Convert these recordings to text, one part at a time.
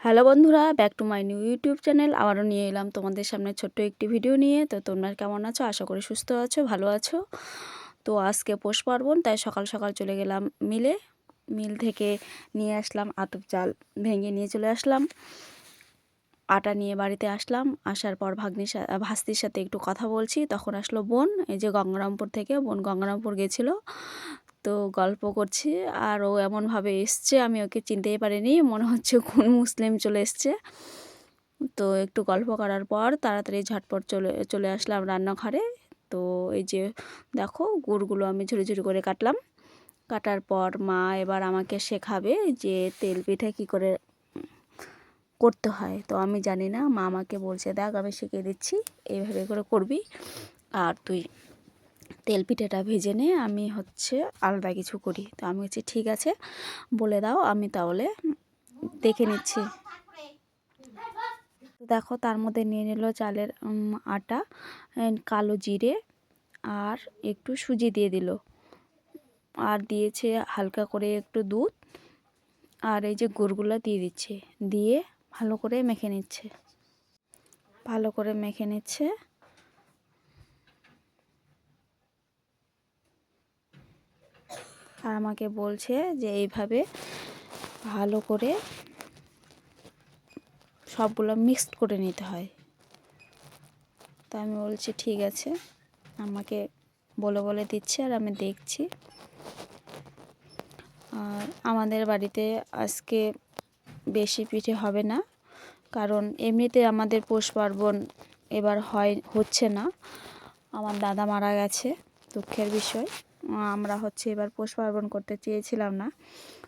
Hello বন্ধুরা, back to my new YouTube channel. আবারও নিয়ে এলাম তোমাদের সামনে ছোট্ট একটি ভিডিও নিয়ে। তো তোমরা কেমন আছো? আশা করি সুস্থ আছো, ভালো আছো। তো আজকে পৌষ পার্বণ, তাই সকাল সকাল চলে গেলাম মিল থেকে নিয়ে আসলাম আতপ চাল, ভেঙে নিয়ে চলে আসলাম। আটা নিয়ে বাড়িতে আসলাম। আসার পর ভাস্তির সাথে একটু কথা বলছি, তখন আসলো বোন, এই যে গঙ্গারামপুর থেকে। বোন গঙ্গারামপুর গেছিলো, তো গল্প করছি। আর ও এমনভাবে এসছে, আমি ওকে চিনতেই পারিনি, মনে হচ্ছে কোন মুসলিম চলে এসছে। তো একটু গল্প করার পর তাড়াতাড়ি ঝটপট চলে আসলাম রান্নাঘরে। তো এই যে দেখো, গুড়গুলো আমি ঝুড়ি ঝুড়ি করে কাটার পর মা এবার আমাকে শেখাবে যে তেল পিঠা কী করে করতে হয়। তো আমি জানি না, মা আমাকে বলছে দেখ আমি শিখিয়ে দিচ্ছি, এইভাবে করে করবি, আর তুই তেল পিঠাটা ভেজে নে, আমি আলাদা কিছু করি। তো আমি হচ্ছে ঠিক আছে, বলে দাও, আমি তাহলে দেখে নিচ্ছি। দেখো, তার মধ্যে নিয়ে নিল চালের আটা, কালো জিরে আর একটু সুজি দিয়ে দিল, আর দিয়েছে হালকা করে একটু দুধ, আর এই যে গুড়গুলো দিয়ে দিচ্ছে, দিয়ে ভালো করে মেখে নিচ্ছে। আর আমাকে বলছে যে এইভাবে ভালো করে সবগুলো মিক্সড করে নিতে হয়। তো আমি বলছি ঠিক আছে, আমাকে বলে দিচ্ছে, আর আমি দেখছি। আর আমাদের বাড়িতে আজকে বেশি পিঠে হবে না, কারণ এমনিতে আমাদের পৌষ পার্বণ এবার হচ্ছে না। আমার দাদা মারা গেছে, দুঃখের বিষয়। আমরা এবার পৌষ পার্বণ করতে চেয়েছিলাম না।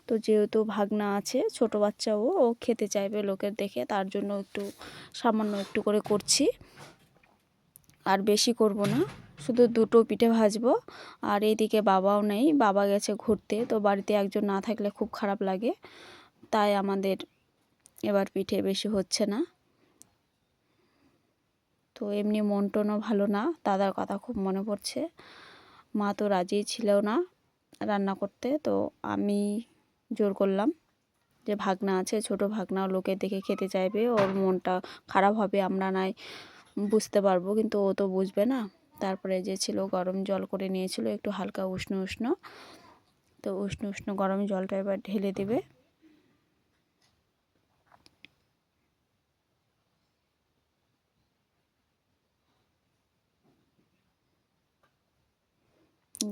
তো যেহেতু ভাগনা আছে, ছোট বাচ্চা, ও খেতে চাইবে লোকের দেখে, তার জন্য সামান্য একটু করে করছি, আর বেশি করব না। শুধু দুটো পিঠে ভাজবো। আর এইদিকে বাবাও নেই, বাবা গেছে ঘুরতে, তো বাড়িতে একজন না থাকলে খুব খারাপ লাগে, তাই আমাদের এবার পিঠে বেশি হচ্ছে না। তো এমনি মন টনও ভালো না, দাদার কথা খুব মনে পড়ছে। মা তো রাজি ছিল না রান্না করতে, তো আমি জোর করলাম, যে ভাগনা আছে, ছোট ভাগনা, লোকে দেখে খেতে চাইবে, ওর মনটা খারাপ হবে, আমরা নাই বুঝতে পারবো, কিন্তু ও তো বুঝবে না। তারপরে যে ছিল, গরম জল করে নিয়েছিল একটু হালকা উষ্ণ উষ্ণ, তো উষ্ণ উষ্ণ গরম জলটা এবার ঢেলে দেবে।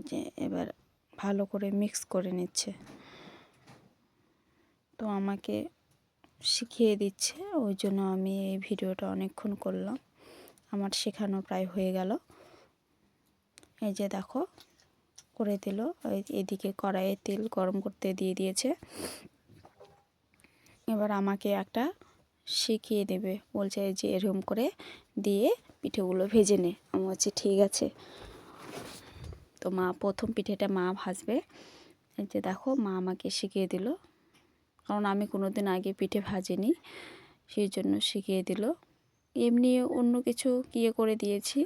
যে এবার ভালো করে মিক্স করে নিচ্ছে, তো আমাকে শিখিয়ে দিচ্ছে, ওই জন্য আমি এই ভিডিওটা অনেকক্ষণ করলাম। আমার শেখানো প্রায় হয়ে গেল। এই যে দেখো, করে দিল। এদিকে কড়াইয়ে তেল গরম করতে দিয়ে দিয়েছে। এবার আমাকে একটা শিখিয়ে দেবে, বলছে যে এরকম করে দিয়ে পিঠেগুলো ভেজে নে। আমি বলছি ঠিক আছে। তো প্রথম পিঠেটা মা ভাজবে। এই যে দেখো, মা আমাকে শিখিয়ে দিল, কারণ আমি কোনোদিন আগে পিঠে ভাজিনি, সেই জন্য শিখিয়ে দিল। এমনি অন্য কিছু করে দিয়েছি,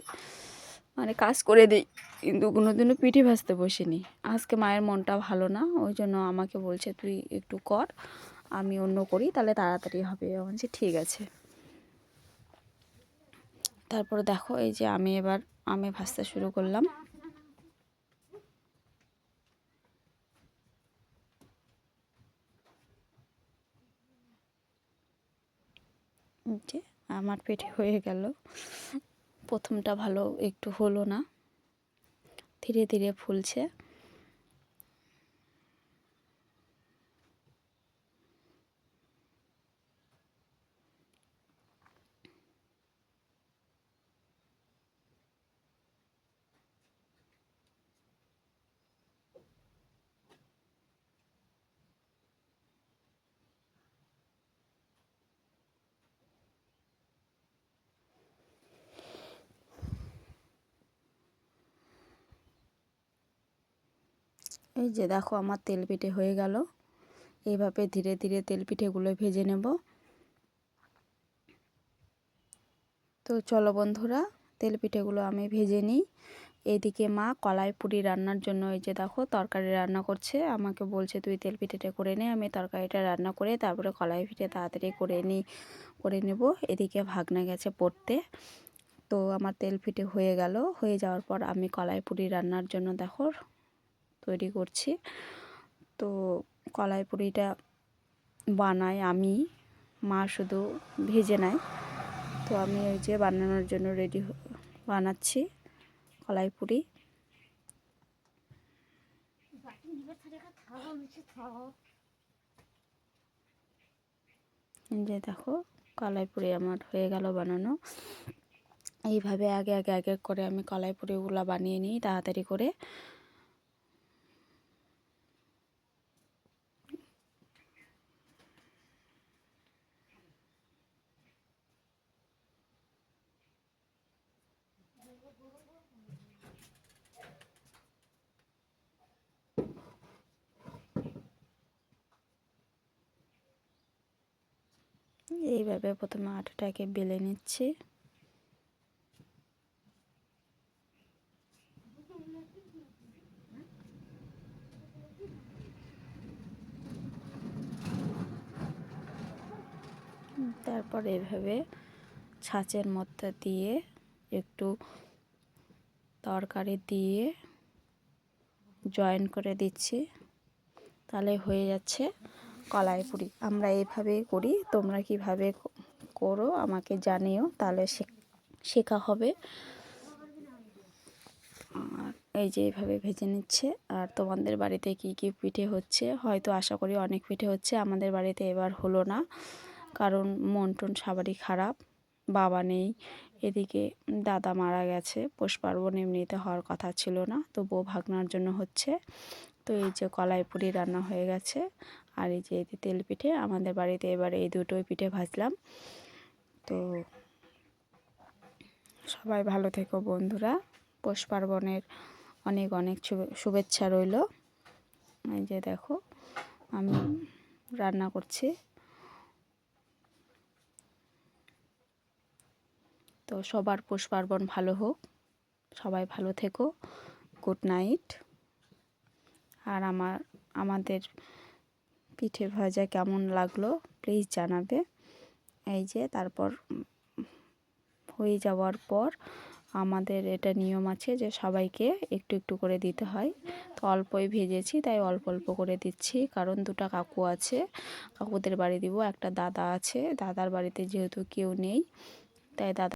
মানে কাজ করে দিই, কিন্তু কোনোদিনও পিঠে ভাজতে বসিনি। আজকে মায়ের মনটা ভালো না, ওই জন্য আমাকে বলছে তুই একটু কর, আমি অন্য করি, তাহলে তাড়াতাড়ি হবে। আমি বলছি ঠিক আছে। তারপরে দেখো, এই যে আমি এবার ভাজতে শুরু করলাম। যে আমার পিঠে হয়ে গেল। প্রথমটা ভালো একটু হলো না, ধীরে ধীরে ফুলছে। এই যে দেখো, আমার তেল পিঠে হয়ে গেল। এইভাবে ধীরে ধীরে তেল পিঠেগুলো ভেজে নেব। তো চলো বন্ধুরা, তেল পিঠেগুলো আমি ভেজে নিই। এদিকে মা কলাইপুরি রান্নার জন্য এই যে দেখো তরকারি রান্না করছে। আমাকে বলছে তুই তেল পিঠেটা করে নে, আমি তরকারিটা রান্না করে তারপরে কলাই পিঠে তাড়াতাড়ি করে নেব। এদিকে ভাগনা গেছে পড়তে। তো আমার তেল পিঠে হয়ে গেল, হয়ে যাওয়ার পর আমি কলাইপুরি রান্নার জন্য দেখো তৈরি করছি। তো কলাইপুরিটা বানাই আমি, মা শুধু ভেজে নেয়। তো আমি ওই যে বানানোর জন্য বানাচ্ছি কলাইপুরি। যে দেখো কলাইপুরি আমার হয়ে গেল বানানো। এইভাবে আগে আগে আগে করে আমি কলাইপুরিগুলো বানিয়ে নিই তাড়াতাড়ি করে। এইভাবে প্রথমে আটাটাকে বেলে নিচ্ছি। তারপর এইভাবে ছাঁচের মধ্যে দিয়ে একটু তরকারি দিয়ে জয়েন করে দিচ্ছি, তাহলে হয়ে যাচ্ছে কলাইপুরি। আমরা এইভাবেই করি, তোমরা কিভাবে করো আমাকে জানিও, তাহলে শেখা হবে। আর এই যে এইভাবে ভেজে নিচ্ছে। আর তোমাদের বাড়িতে কি কি পিঠে হচ্ছে, হয়তো আশা করি অনেক পিঠে হচ্ছে। আমাদের বাড়িতে এবার হলো না, কারণ মন টন সবারই খারাপ, বাবা নেই। এদিকে দাদা মারা গেছে, পৌষ পার্বণ এমনিতে হওয়ার কথা ছিল না, তো বউ ভাগনার জন্য হচ্ছে। তো এই যে কলাইপুরি রান্না হয়ে গেছে, আর এই যে তেল পিঠে আমাদের বাড়িতে এবার এই দুটোই পিঠে ভাজলাম। তো সবাই ভালো থেকো বন্ধুরা, পৌষ পার্বণের অনেক অনেক শুভেচ্ছা রইল। এই যে দেখো আমি রান্না করছি। তো সবার পৌষ পার্বণ ভালো হোক, সবাই ভালো থেকো, গুড নাইট। আর আমাদের পিঠে ভাজা কেমন লাগলো প্লিজ জানাবে। এই যে তারপর হয়ে যাওয়ার পর আমাদের এটা নিয়ম আছে যে সবাইকে একটু একটু করে দিতে হয়। তো অল্পই ভেজেছি, তাই অল্প অল্প করে দিচ্ছি, কারণ দুটো কাকু আছে, কাকুদের বাড়ি দিব, একটা দাদা আছে, দাদার বাড়িতে যেহেতু কেউ নেই, তাই দাদা